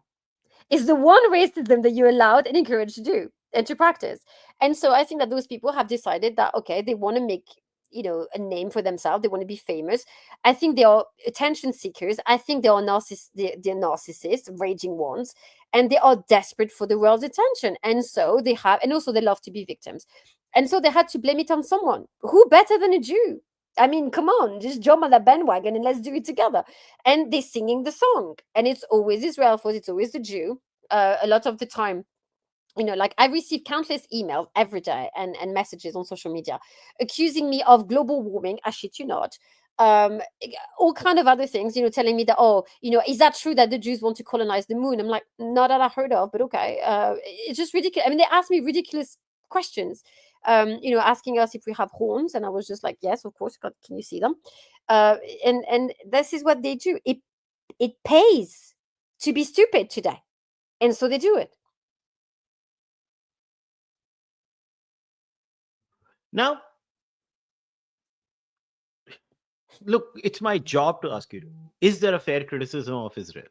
It's the one racism that you're allowed and encouraged to do and to practice. And so I think that those people have decided that, okay, they want to make a name for themselves. They want to be famous. I think they are attention seekers. I think they are they're narcissists, raging ones, and they are desperate for the world's attention. And so they have, and also they love to be victims. And so they had to blame it on someone. Who better than a Jew? I mean, come on, just jump on that bandwagon and let's do it together. And they're singing the song. And it's always Israel fault. It's always the Jew. A lot of the time, like I receive countless emails every day and messages on social media accusing me of global warming. I shit you not. All kind of other things, telling me that, is that true that the Jews want to colonize the moon? I'm like, not that I heard of, but okay. It's just ridiculous. I mean, they ask me ridiculous questions, asking us if we have horns. And I was just like, yes, of course. God, can you see them? And this is what they do. It pays to be stupid today. And so they do it. Now, look, it's my job to ask you, is there a fair criticism of Israel?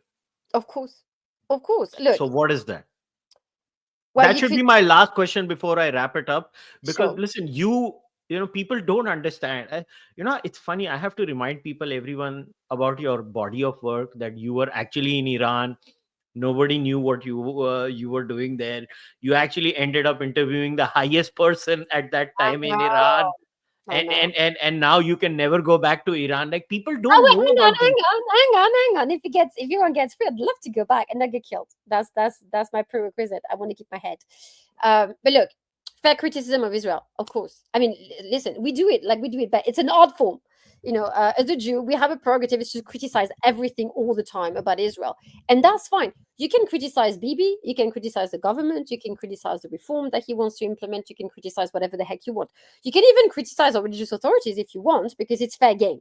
Of course. Look. So what is that? Well, that should be my last question before I wrap it up. Because listen, people don't understand. It's funny. I have to remind everyone about your body of work, that you were actually in Iran. Nobody knew what you were doing there. You actually ended up interviewing the highest person at that time in Iran. And now you can never go back to Iran. Like, people don't know. Hang on. If everyone gets free, I'd love to go back and not get killed. That's my prerequisite. I want to keep my head. But look, fair criticism of Israel, of course. I mean, listen, we do it, but it's an art form. as a Jew, we have a prerogative is to criticize everything all the time about Israel, and that's fine. You can criticize Bibi, you can criticize the government, you can criticize the reform that he wants to implement, you can criticize whatever the heck you want. You can even criticize our religious authorities if you want, because it's fair game.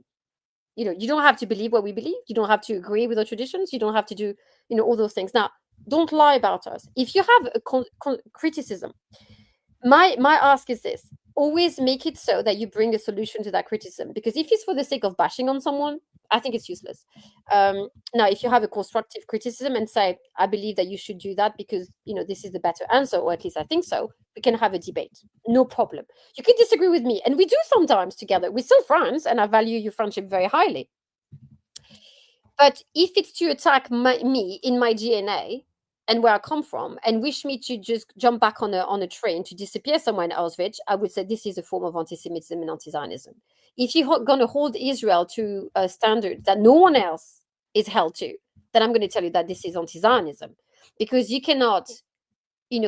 You don't have to believe what we believe, you don't have to agree with our traditions, you don't have to do all those things. Now, don't lie about us. If you have a criticism, my ask is this: always make it so that you bring a solution to that criticism, because if it's for the sake of bashing on someone, I think it's useless. Now, if you have a constructive criticism and say, I believe that you should do that because this is the better answer, or at least I think so, we can have a debate, no problem. You can disagree with me, and we do sometimes together. We're still friends, and I value your friendship very highly. But if it's to attack me in my DNA and where I come from, and wish me to just jump back on a train to disappear somewhere in Auschwitz, I would say this is a form of anti-Semitism and anti-Zionism. If you're going to hold Israel to a standard that no one else is held to, then I'm going to tell you that this is anti-Zionism, because you cannot,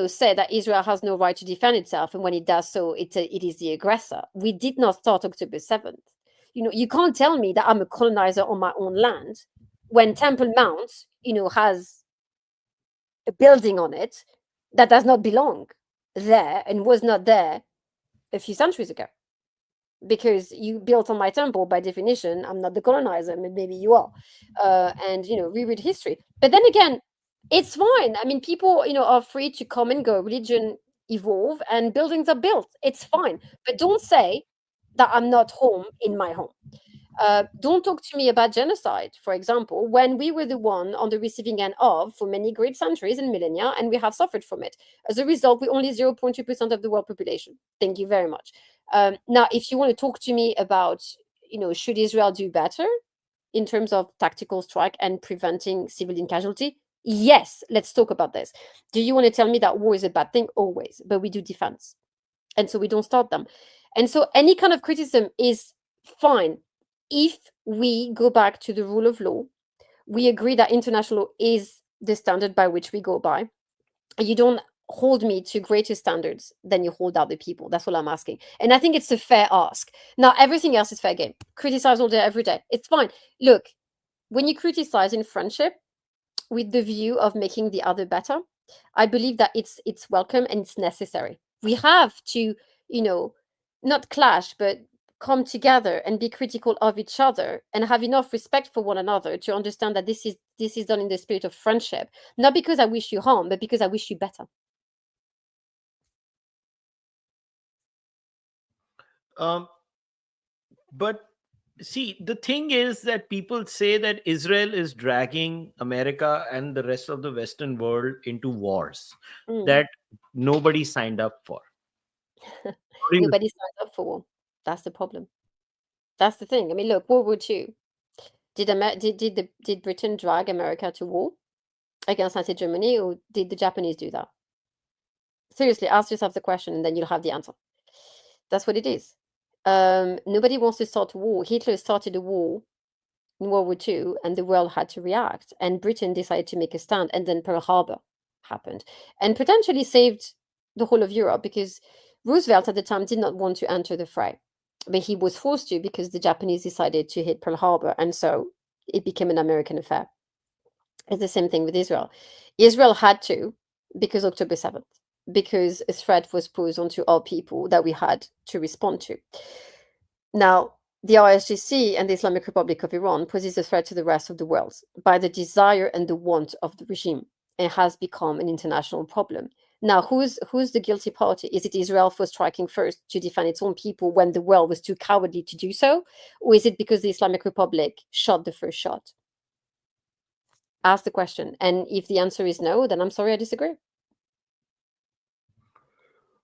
say that Israel has no right to defend itself, and when it does so, it is the aggressor. We did not start October 7th. You can't tell me that I'm a colonizer on my own land when Temple Mount, has a building on it that does not belong there and was not there a few centuries ago. Because you built on my temple, by definition, I'm not the colonizer. Maybe you are. And, reread history. But then again, it's fine. I mean, people, are free to come and go. Religion evolve and buildings are built. It's fine. But don't say that I'm not home in my home. Don't talk to me about genocide, for example, when we were the one on the receiving end of for many great centuries and millennia, and we have suffered from it. As a result, we're only 0.2% of the world population. Thank you very much. Now, if you want to talk to me about, should Israel do better in terms of tactical strike and preventing civilian casualty? Yes, let's talk about this. Do you want to tell me that war is a bad thing? Always, but we do defense. And so we don't start them. And so any kind of criticism is fine if we go back to the rule of law. We agree that international law is the standard by which we go by. You don't hold me to greater standards than you hold other people. That's all I'm asking. And I think it's a fair ask. Now, everything else is fair game. Criticize all day, every day. It's fine. Look, when you criticize in friendship with the view of making the other better, I believe that it's welcome and it's necessary. We have to, not clash, but come together and be critical of each other and have enough respect for one another to understand that this is done in the spirit of friendship, not because I wish you harm, but because I wish you better. But see, the thing is that people say that Israel is dragging America and the rest of the Western world into wars that nobody signed up for. Nobody signed up for war. That's the problem. That's the thing. I mean, look, World War II. Did Britain drag America to war against Nazi Germany, or did the Japanese do that? Seriously, ask yourself the question, and then you'll have the answer. That's what it is. Nobody wants to start a war. Hitler started a war in World War II, and the world had to react. And Britain decided to make a stand, and then Pearl Harbor happened, and potentially saved the whole of Europe, because Roosevelt at the time did not want to enter the fray, but he was forced to because the Japanese decided to hit Pearl Harbor, and so it became an American affair. It's the same thing with Israel. Israel had to, because October 7th, because a threat was posed onto our people that we had to respond to. Now, the ISGC and the Islamic Republic of Iran poses a threat to the rest of the world by the desire and the want of the regime. It has become an international problem. Now, who's the guilty party? Is it Israel for striking first to defend its own people when the world was too cowardly to do so? Or is it because the Islamic Republic shot the first shot? Ask the question. And if the answer is no, then I'm sorry, I disagree.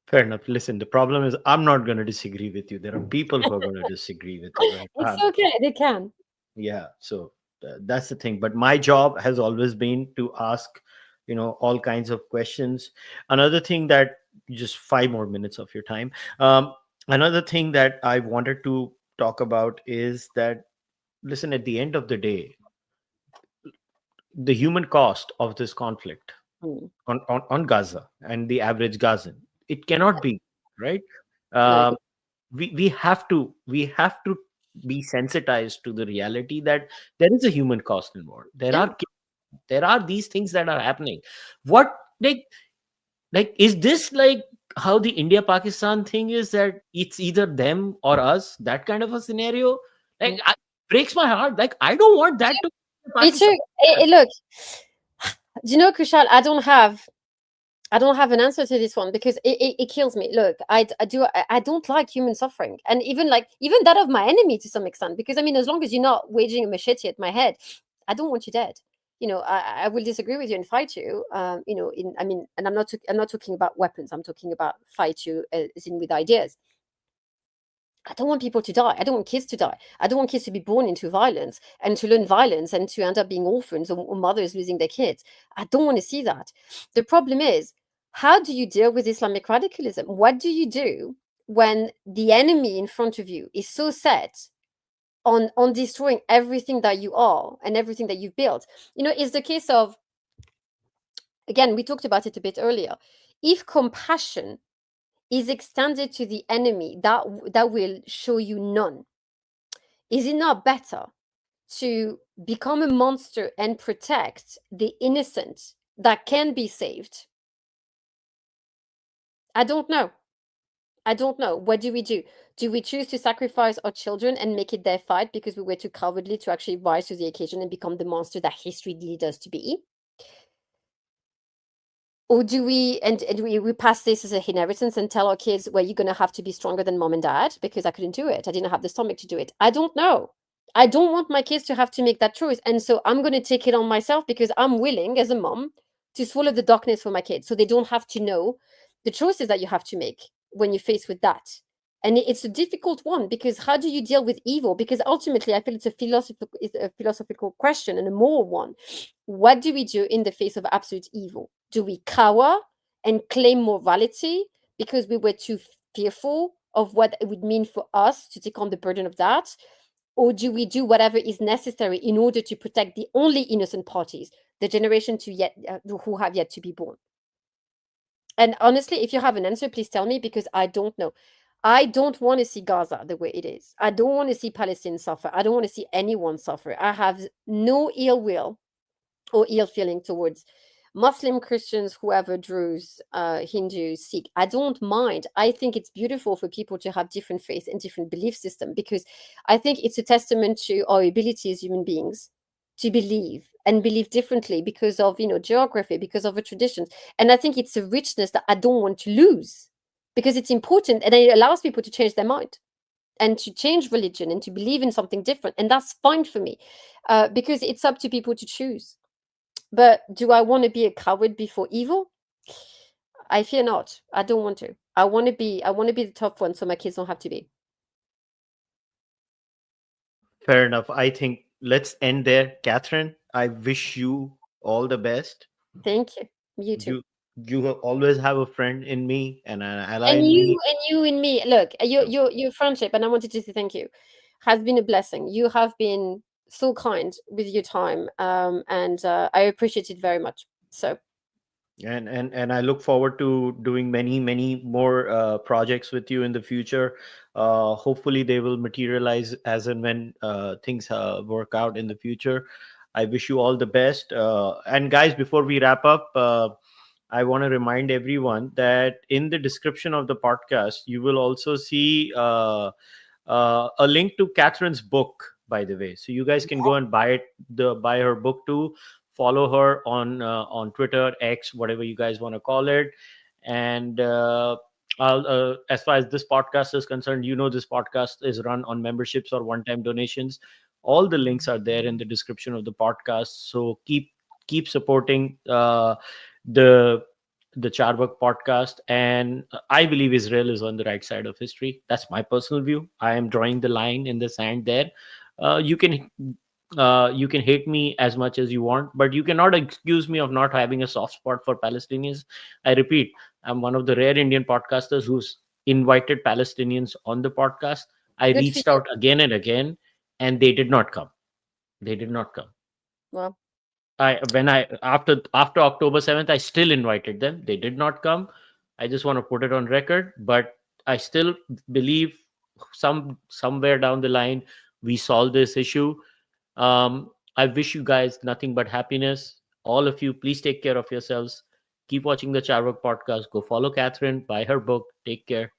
Fair enough. Listen, the problem is I'm not going to disagree with you. There are people who are going to disagree with you, right? It's okay, they can. Yeah. So that's the thing. But my job has always been to ask, all kinds of questions. Another thing that just 5 more minutes of your time. Another thing that I wanted to talk about is that, listen, at the end of the day, the human cost of this conflict on Gaza and the average Gazan, it cannot be right. No, Um, we have to be sensitized to the reality that there is a human cost involved. Yeah. There are these things that are happening. What, like is this like how the India Pakistan thing is, that it's either them or us, that kind of a scenario? Like, Mm. breaks my heart. Like, I don't want that to be Me Pakistan. too. Look, do you know, Kushal, I don't have an answer to this one because it kills me. Look, I don't like human suffering, and even that of my enemy to some extent. Because I mean, as long as you're not waging a machete at my head, I don't want you dead. I will disagree with you and fight you. I mean, and I'm not talking about weapons. I'm talking about fight you as in with ideas. I don't want people to die. I don't want kids to die. I don't want kids to be born into violence and to learn violence and to end up being orphans or mothers losing their kids. I don't want to see that. The problem is, how do you deal with Islamic radicalism? What do you do when the enemy in front of you is so set on destroying everything that you are and everything that you've built? It's the case of, again, we talked about it a bit earlier. If compassion is extended to the enemy, that will show you none. Is it not better to become a monster and protect the innocent that can be saved? I don't know. I don't know. What do we do? Do we choose to sacrifice our children and make it their fight because we were too cowardly to actually rise to the occasion and become the monster that history leads us to be? Or do we we pass this as a inheritance and tell our kids, well, you're going to have to be stronger than mom and dad because I couldn't do it. I didn't have the stomach to do it. I don't know. I don't want my kids to have to make that choice. And so I'm going to take it on myself because I'm willing as a mom to swallow the darkness for my kids so they don't have to know the choices that you have to make when you're faced with that. And it's a difficult one because how do you deal with evil? Because ultimately, I feel it's a philosophical question and a moral one. What do we do in the face of absolute evil? Do we cower and claim morality because we were too fearful of what it would mean for us to take on the burden of that? Or do we do whatever is necessary in order to protect the only innocent parties, the generation who have yet to be born? And honestly, if you have an answer, please tell me because I don't know. I don't want to see Gaza the way it is. I don't want to see Palestine suffer. I don't want to see anyone suffer. I have no ill will or ill feeling towards Muslim, Christians, whoever, Druze, Hindus, Sikh. I don't mind. I think it's beautiful for people to have different faiths and different belief system because I think it's a testament to our ability as human beings to believe and believe differently because of geography, because of the traditions. And I think it's a richness that I don't want to lose because it's important and it allows people to change their mind and to change religion and to believe in something different. And that's fine for me because it's up to people to choose. But do I want to be a coward before evil? I fear not. I don't want to. I want to be the tough one so my kids don't have to be. Fair enough. I think let's end there. Catherine, I wish you all the best. Thank you. You too. You always have a friend in me and an ally And in me. you and me. Look, your friendship, and I wanted to say thank you, has been a blessing. You have been so kind with your time, and I appreciate it very much. So And I look forward to doing many more projects with you in the future. Hopefully they will materialize as and when things work out in the future. I wish you all the best. And guys, before we wrap up, I want to remind everyone that in the description of the podcast you will also see a link to Catherine's book, by the way, so you guys can go and buy her book too. Follow her on Twitter, X, whatever you guys want to call it. And as far as this podcast is concerned, this podcast is run on memberships or one-time donations. All the links are there in the description of the podcast. So keep supporting the Cārvāka podcast. And I believe Israel is on the right side of history. That's my personal view. I am drawing the line in the sand there. You can hate me as much as you want, but you cannot excuse me of not having a soft spot for Palestinians. I repeat, I'm one of the rare Indian podcasters who's invited Palestinians on the podcast. I good for reached you. out again and again, and they did not come. They did not come. Well, After October 7th, I still invited them. They did not come. I just want to put it on record, but I still believe somewhere down the line we solve this issue. I wish you guys nothing but happiness. All of you, please take care of yourselves. Keep watching the Cārvāka podcast. Go follow Catherine, buy her book. Take care.